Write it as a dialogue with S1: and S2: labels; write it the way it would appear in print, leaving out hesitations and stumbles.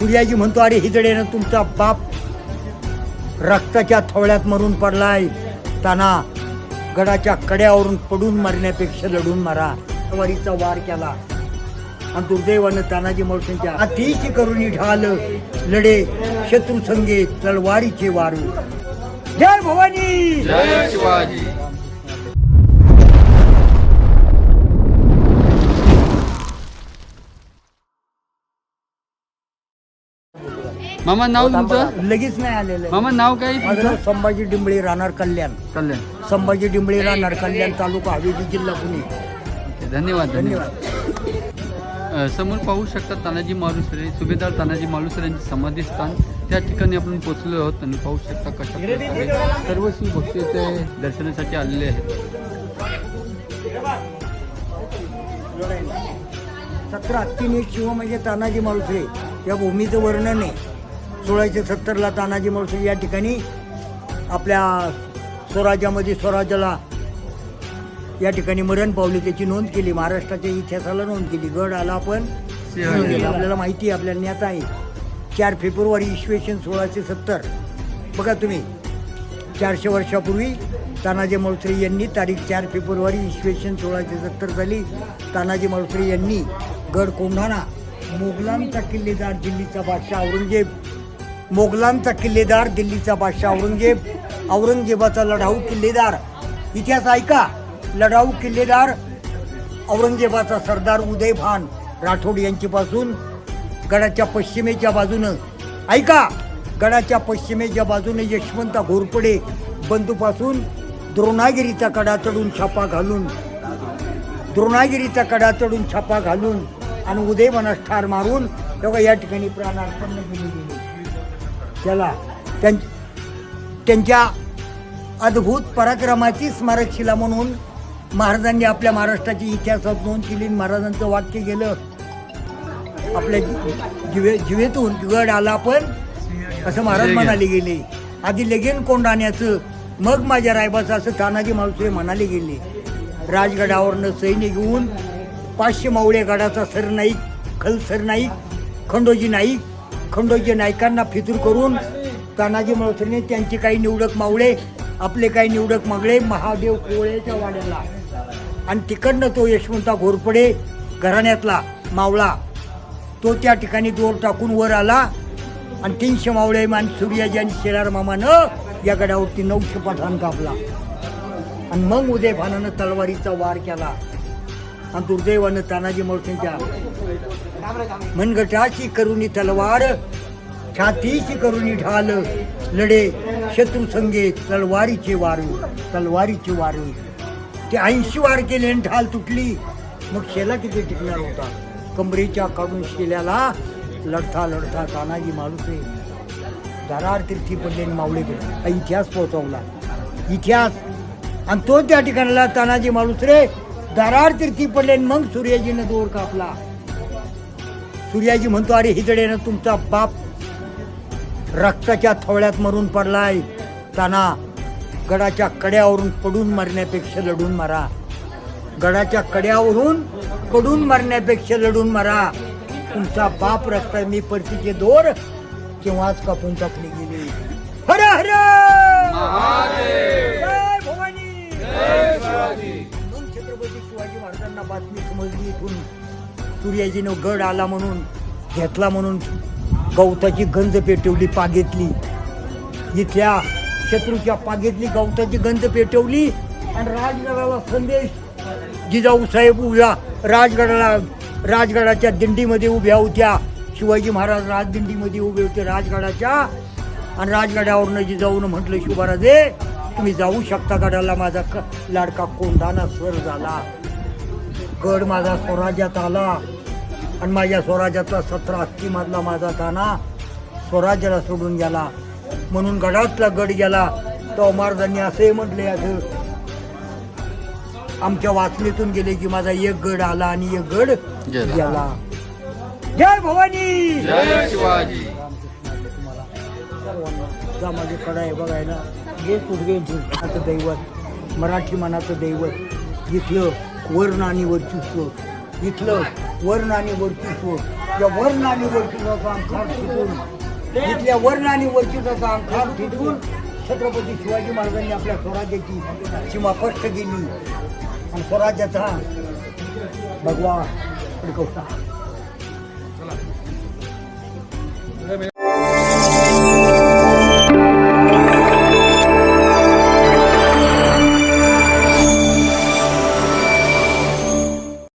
S1: सूर्याजी म्हणतो, अरे हिजडेनं तुमचा बाप रक्ताच्या थवळ्यात मरून पडलाय. ताना गडाच्या कड्यावरून पडून मरण्यापेक्षा लढून मारा. तलवारीचा वार केला आणि दुर्दैवानं तानाजी मालुसरेंच्या अतिशय करुणी ढाल लढे शत्रू संगे तलवारीचे वार. जय भवानी,
S2: जय शिवाजी. मामा नाव तुमचं?
S1: लगेच नाही आलेलं.
S2: मामा नाव काय
S1: माझं नाव संभाजी डिंबळे, राहणार कल्याण.
S2: कल्याण.
S1: संभाजी डिंबळे, राहणार कल्याण, तालुका हवेली, जिल्हा पुणे.
S2: धन्यवाद.
S1: धन्यवाद.
S2: समोर पाहू शकता तानाजी मालुसरे, सुभेदार तानाजी मालुसरे यांचे समाधी स्थान. त्या ठिकाणी आपण पोहोचलो आहोत आणि पाहू शकता कशा प्रकारे सर्व शिवभक्त ते दर्शनासाठी आलेले आहेत.
S1: 17 तीन एक शिव म्हणजे तानाजी मालुसरे या भूमीचं वर्णन आहे. 1670ला तानाजी मालुसरे या ठिकाणी आपल्या स्वराज्यामध्ये स्वराज्याला या ठिकाणी मरण पावले, त्याची नोंद केली. महाराष्ट्राच्या इतिहासाला नोंद केली. गड आला पण आपल्याला माहिती आहे, आपल्याला ज्ञात आहे. 4 फेब्रुवारी इसवी सन 1670. बघा तुम्ही, 400 वर्षापूर्वी तानाजी मालुसरे यांनी तारीख 4 फेब्रुवारी इसवी सन 1670 झाली. तानाजी मालुसरे यांनी गड कोंढाणा, मोगलांचा किल्लेदार दिल्लीचा बादशाह औरंगजेब, मोगलांचा किल्लेदार दिल्लीचा बादशाह औरंगजेब, औरंगजेबाचा लढाऊ किल्लेदार, इतिहास ऐका, लढाऊ किल्लेदार औरंगजेबाचा सरदार उदयभान राठोड यांच्यापासून गडाच्या पश्चिमेच्या बाजूनं, ऐका, गडाच्या पश्चिमेच्या बाजूने यशवंत घोरपडे बंधूपासून द्रोणागिरीचा कडा चढून छापा घालून, द्रोणागिरीचा कडा चढून छापा घालून आणि उदयभानास ठार मारून तेव्हा या ठिकाणी प्राणार्पण केले गेले. त्याला त्यांच्या अद्भुत पराक्रमाची स्मारकशिला म्हणून महाराजांनी आपल्या महाराष्ट्राची इतिहासात नोंद केली. महाराजांचं वाक्य गेलं आपल्या जिवेतून, गड आला पण असं महाराज म्हणाले गेले. आधी लगेन कोंढाण्याचं, मग माझ्या रायबाचं, असं तानाजी मालुसरे म्हणाले गेले. राजगडावरनं सैन्य घेऊन 500 मावळे गडाचा सरनाईक, खल सरनाईक, खंडोजी नाईक, खंडोजी नाईकांना फितूर करून तानाजी मालुसरेने त्यांचे काही निवडक मावळे, आपले काही निवडक मागळे महादेव कोळेच्या वाड्याला, आणि तिकडनं तो यशवंता घोरपडे घराण्यातला मावळा तो त्या ठिकाणी दोर टाकून वर आला आणि 300 मावळे मान सूर्याजी आणि शेलार मामानं या गडावरती 900 पठाण कापला. आणि मग उदयभानानं तलवारीचा वार केला आणि दुर्दैवानं तानाजी मालुसरेंच्या मनगटाची करुणी तलवार, छातीची करुणी ढाल लढे शत्रू संगे तलवारीचे वार, तलवारीचे वार. ते 80 वार केले आणि ढाल तुटली. मग शेला किती टिकणार होता? कमरेच्या काढून शेल्याला लढता लढता तानाजी मालुसरे दारार तीर्थी पडले मावळे गेले. इतिहास पोहोचवला, इतिहास. आणि तो त्या ठिकाणाला तानाजी मालुसरे दारार तीर्थी पडले. मग सूर्याजीनं दोर कापला. सूर्याजी म्हणतो, अरे हिजडेनं तुमचा बाप रक्ताच्या थवळ्यात मरून पडलाय. ताना गडाच्या कड्यावरून पडून मरण्यापेक्षा लढून मारा. गडाच्या कड्यावरून पडून मरण्यापेक्षा लढून मारा. तुमचा बाप रक्त मी परतीचे दोर केव्हाच कापून टाकले गेले. हर हर जय भवानी, जय शिवाजी. मग छत्रपती शिवाजी महाराजांना बातमी समजली. इथून सूर्याजीनं गड आला म्हणून, घेतला म्हणून गवताची गंज पेटवली पागेतली. इथल्या शत्रूच्या पागेतली गवताची गंज पेटवली आणि राजगडाला संदेश. जिजाऊ साहेब उभ्या राजगडाच्या दिंडीमध्ये उभ्या होत्या. शिवाजी महाराज राजदिंडीमध्ये उभे होते राजगडाच्या. आणि राजगडावरनं जिजाऊनं म्हटलं, शिवराजे तुम्ही जाऊ शकता गडाला. माझा लाडका कोंढाणा स्वर झाला. गड माझा स्वराज्यात आला आणि माझ्या स्वराज्यातला 17 हत्तीमधला माझा ताना स्वराज्याला सोडून गेला. म्हणून गडातला गड गेला. तो महाराजांनी असे म्हटले, असं आमच्या वाचनेतून गेले की माझा एक गड आला आणि एक गड गेला. जय भवानी,
S2: जय शिवाजी.
S1: सर्वांना माझे कडा आहे बघायला. हे तुडगे दैवत, मराठी मनाचं दैवत, इथलं वर्ण आणि वर्चस्व, इथलं वर्ण आणि वर्चस्व या वर्ण आणि वर्चुसाचा अंखार फिटून इथल्या वर्ण आणि वर्चुसाचा अंखार फिटून छत्रपती शिवाजी महाराजांनी आपल्या स्वराज्याची सीमा स्पष्ट केली आणि स्वराज्याचा भगवा फडकवता.